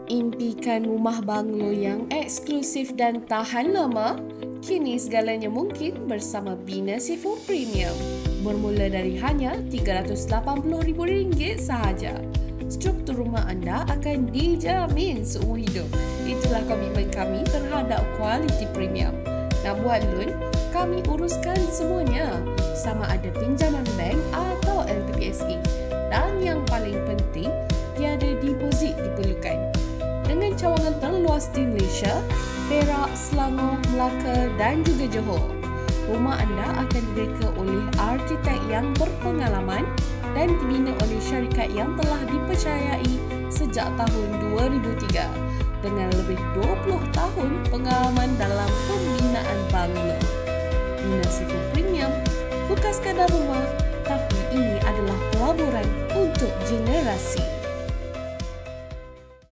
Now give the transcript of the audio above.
Impikan rumah banglo yang eksklusif dan tahan lama? Kini segalanya mungkin bersama Bina Seafood Premium. Bermula dari hanya RM380,000 sahaja. Struktur rumah anda akan dijamin seumur hidup. Itulah komitmen kami terhadap kualiti premium. Nak buat loan, kami uruskan semuanya. Sama ada pinjaman bank atau LPPSE. Dan yang paling penting, tiada deposit diperlukan. Dengan cawangan terluas di Malaysia, Perak, Selangor, Melaka dan juga Johor. Rumah anda akan direka oleh arkitek yang berpengalaman dan dibina oleh syarikat yang telah dipercayai sejak tahun 2003 dengan lebih 20 tahun pengalaman dalam pembinaan banglo. Bina Seafood Premium bukan sekadar rumah, tapi ini adalah pelaburan untuk generasi.